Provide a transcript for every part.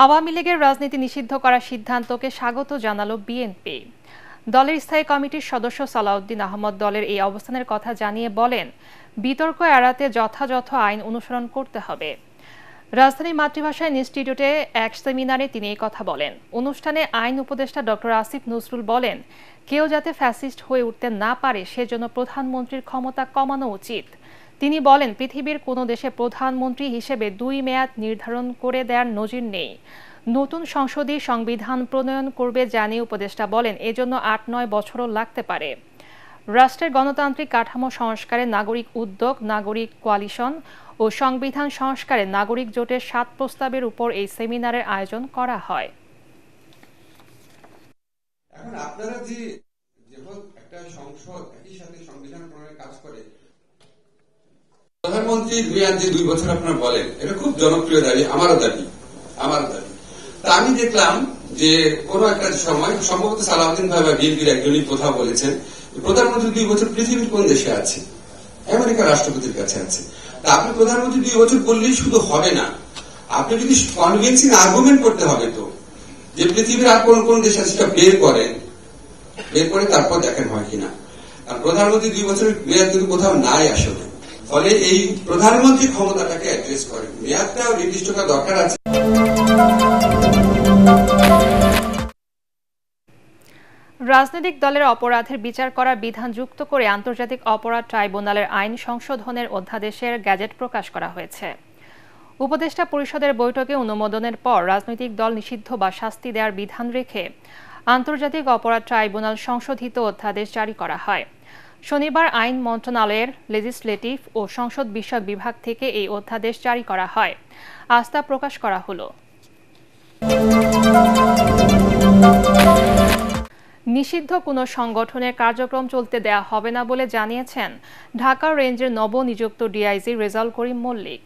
আওয়ামী লীগের রাজনীতি নিষিদ্ধ করার সিদ্ধান্তকে স্বাগত জানালো বিএনপি। দলের স্থায়ী কমিটির সদস্য সালাউদ্দিন আহমদ দলের এই অবস্থানের কথা জানিয়ে বলেন, বিতর্ক এড়াতে যথাযথ আইন অনুসরণ করতে হবে। রাজধানীর মাতৃভাষা ইনস্টিটিউটে এক সেমিনারে তিনি এই কথা বলেন। অনুষ্ঠানে আইন উপদেষ্টা ডক্টর আসিফ নজরুল বলেন, কেউ যাতে ফ্যাসিস্ট হয়ে উঠতে না পারে সেজন্য প্রধানমন্ত্রীর ক্ষমতা কমানো উচিত। তিনি বলেন, পৃথিবীর কোনো দেশে প্রধানমন্ত্রী হিসেবে 2 মেয়াদ নির্ধারণ করে দেওয়ার নজির নেই। নতুন সংসদীয় সংবিধান প্রণয়ন করবে জানিয়ে উপদেষ্টা বলেন, এজন্য 8-9 বছরও লাগতে পারে। রাষ্ট্রের গণতান্ত্রিক কাঠামো সংস্কারে নাগরিক উদ্যোগ, নাগরিক কোয়ালিশন ও সংবিধান সংস্কারে নাগরিক জোটের 7 প্রস্তাবের উপর এই সেমিনারের আয়োজন করা হয়। এখন আপনারা যে একটা সংসদ একই সাথে সংবিধান প্রণয়নের কাজ করে, প্রধানমন্ত্রী মেয়াদ যে 2 বছর আপনারা বলেন, এটা খুব জনপ্রিয় দাবি, আমারও দাবি। তা আমি দেখলাম যে কোন একটা সময় সম্ভবত সালাউদ্দিন ভাই বা বিএনপির একজনই কোথাও বলেছেন, প্রধানমন্ত্রী 2 বছর পৃথিবীর কোন দেশে আছে? আমেরিকার রাষ্ট্রপতির কাছে আছে। তা আপনি প্রধানমন্ত্রী 2 বছর বললেই শুধু হবে না, আপনি যদি কনভিন্সিং আর্গুমেন্ট করতে হবে তো, যে পৃথিবীর আর কোন কোন দেশ আছে সেটা বের করে তারপর দেখেন হয় কিনা। আর প্রধানমন্ত্রী 2 বছরের মেয়াদ কিন্তু কোথাও নাই আসলে। ফলে এই প্রধানমন্ত্রী ক্ষমতাটাকে অ্যাড্রেস করেন, মেয়াদটাও নির্দিষ্ট করা দরকার আছে। রাজনৈতিক দলের অপরাধের বিচার করার বিধান যুক্ত করে আন্তর্জাতিক অপরাধ ট্রাইব্যুনালের আইন সংশোধনের অধ্যাদেশের গ্যাজেট প্রকাশ করা হয়েছে। উপদেষ্টা পরিষদের বৈঠকে অনুমোদনের পর রাজনৈতিক দল নিষিদ্ধ বা শাস্তি দেওয়ার বিধান রেখে আন্তর্জাতিক অপরাধ ট্রাইব্যুনাল সংশোধিত অধ্যাদেশ জারি করা হয়। শনিবার আইন মন্ত্রণালয়ের লেজিসলেটিভ ও সংসদ বিষয়ক বিভাগ থেকে এই অধ্যাদেশ জারি করা হয়। আজ তা প্রকাশ করা হলো। নিষিদ্ধ কোনো সংগঠনের কার্যক্রম চলতে দেয়া হবে না বলে জানিয়েছেন ঢাকা রেঞ্জের নবনিযুক্ত ডিআইজি রেজাউল করিম মল্লিক।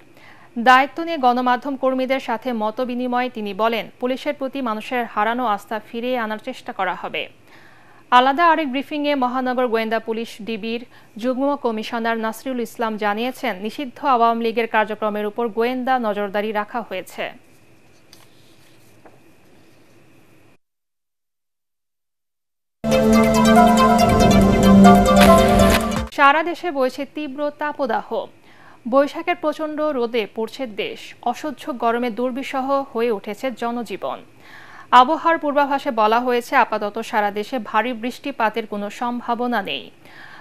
দায়িত্ব নিয়ে গণমাধ্যম কর্মীদের সাথে মতবিনিময়ে তিনি বলেন, পুলিশের প্রতি মানুষের হারানো আস্থা ফিরিয়ে আনার চেষ্টা করা হবে। আলাদা আরেক ব্রিফিংয়ে মহানগর গোয়েন্দা পুলিশ ডিবির যুগ্ম কমিশনার নাসিরুল ইসলাম জানিয়েছেন, নিষিদ্ধ আওয়ামী লীগের কার্যক্রমের উপর গোয়েন্দা নজরদারি রাখা হয়েছে। সারা দেশে বইছে তীব্র তাপদাহ। বৈশাখের প্রচণ্ড রোদে পড়ছে দেশ, অসহ্য গরমে দুর্বিষহ হয়ে উঠেছে জনজীবন। আবহাওয়ার পূর্বাভাসে বলা হয়েছে, আপাতত সারা দেশে ভারী বৃষ্টিপাতের কোনো সম্ভাবনা নেই।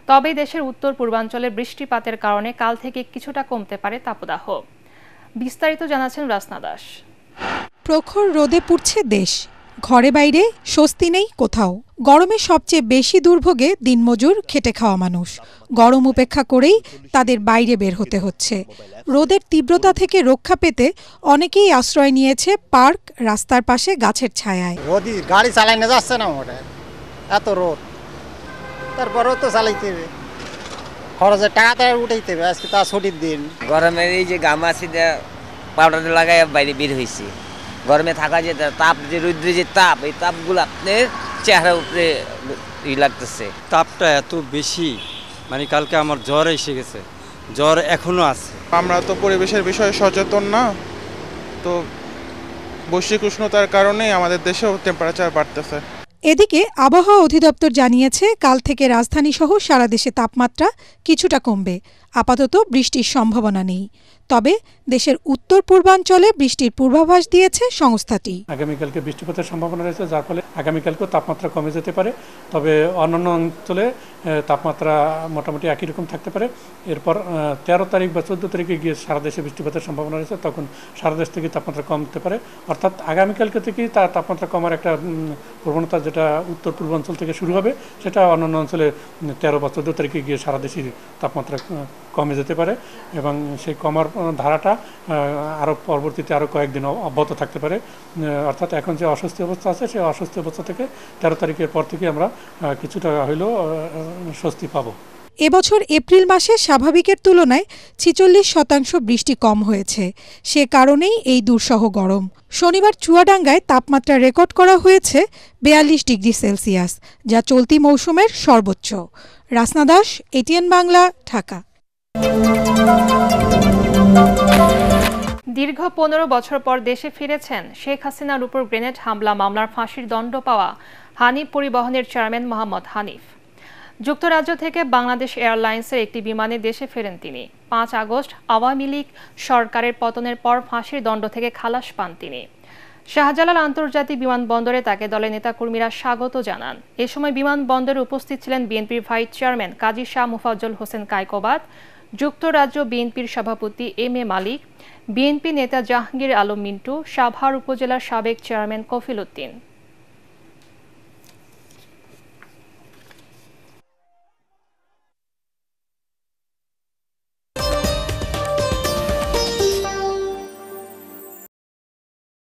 তবে দেশের উত্তর পূর্বাঞ্চলে বৃষ্টিপাতের কারণে কাল থেকে কিছুটা কমতে পারে তাপদাহ। বিস্তারিত জানাচ্ছেন রাসনা দাস। প্রখর রোদে পুড়ছে দেশ, ঘরে বাইরে স্বস্তি নেই কোথাও। গরমে সবচেয়ে বেশি দুর্ভোগে দিনমজুর, খেটে খাওয়া মানুষ। গরম উপেক্ষা করেই তাদের বাইরে বের হতে হচ্ছে। রোদের তীব্রতা থেকে রক্ষা পেতে অনেকেই আশ্রয় নিয়েছে পার্ক, রাস্তার পাশে গাছের ছায়ায়। গাড়ি চালানো যাচ্ছে না, এত রোদ, তারপরেও তো চালাইতে হবে, খরচের টাকাটা উঠাইতে হবে। আজকে তা ছুটির দিন, গরমের এই যে গামাছি পাউডার লাগাই বাইরে বের হয়েছি। গরমে থাকা যে তাপ, যে রৌদ্রে যে তাপ, এই তাপগুলো আপনার চেহারার উপরে লাগতেছে। তাপটা এত বেশি, মানে কালকে আমার জ্বর এসে গেছে, জ্বর এখনো আছে। আমরা তো পরিবেশের বিষয়ে সচেতন না, তো বৈশ্বিক উষ্ণতার কারণেই আমাদের দেশেও টেম্পারেচার বাড়তেছে। এদিকে আবহাওয়া অধিদপ্তর জানিয়েছে, কাল থেকে রাজধানী সহ সারা দেশে তাপমাত্রা কিছুটা কমবে। আপাতত বৃষ্টির সম্ভাবনা নেই, তবে দেশের উত্তর পূর্বাঞ্চলে বৃষ্টির পূর্বাভাস দিয়েছে সংস্থাটি। আগামীকালকে বৃষ্টিপাতের সম্ভাবনা রয়েছে, যার ফলে আগামীকালকেও তাপমাত্রা কমে যেতে পারে। তবে অন্যান্য অঞ্চলে তাপমাত্রা মোটামুটি একই রকম থাকতে পারে। এরপর 13 তারিখ বা 14 তারিখে গিয়ে সারা দেশে বৃষ্টিপাতের সম্ভাবনা রয়েছে, তখন সারা দেশ থেকে তাপমাত্রা কমতে পারে। অর্থাৎ আগামীকালকে থেকেই তাপমাত্রা কমার একটা প্রবণতা, যেটা উত্তর পূর্বাঞ্চল থেকে শুরু হবে, সেটা অন্যান্য অঞ্চলে 13 বা 14 তারিখে গিয়ে সারা দেশের তাপমাত্রা কমে যেতে পারে এবং সেই কমার ধারাটা আরও পরবর্তীতে আরও কয়েকদিন অব্যাহত থাকতে পারে। অর্থাৎ এখন যে অস্বস্তি অবস্থা আছে, সেই অস্বস্তি অবস্থা থেকে 13 তারিখের পর থেকে আমরা কিছুটা হইলেও স্বস্তি পাব। এবছর এপ্রিল মাসে স্বাভাবিকের তুলনায় 46% বৃষ্টি কম হয়েছে। সে কারণেই এই দুঃসহ গরম। শনিবার চুয়াডাঙ্গায় তাপমাত্রা রেকর্ড করা হয়েছে 42 ডিগ্রি সেলসিয়াস, যা চলতি মৌসুমের সর্বোচ্চ। রাসনা দাস, এটিএন বাংলা, ঢাকা। দীর্ঘ 15 বছর পর দেশে ফিরেছেন শেখ হাসিনার উপর গ্রেনেড হামলা মামলার ফাঁসির দণ্ড পাওয়া হানিফ পরিবহনের চেয়ারম্যান মোহাম্মদ হানিফ। যুক্তরাজ্য থেকে বাংলাদেশ এয়ারলাইন্সের একটি বিমানে দেশে ফেরেন তিনি। 5 আগস্ট আওয়ামী লীগ সরকারের পতনের পর ফাঁসির দণ্ড থেকে খালাস পান তিনি। শাহজালাল আন্তর্জাতিক বিমানবন্দরে তাকে দলের নেতাকর্মীরা স্বাগত জানান। এ সময় বিমানবন্দরে উপস্থিত ছিলেন বিএনপির ভাইস চেয়ারম্যান কাজী শাহ মোফাজ্জল হোসেন কায়কোবাদ, যুক্তরাজ্য বিএনপির সভাপতি এম এ মালিক, বিএনপি নেতা জাহাঙ্গীর আলম মিন্টু, সাভার উপজেলার সাবেক চেয়ারম্যান কফিল উদ্দিন।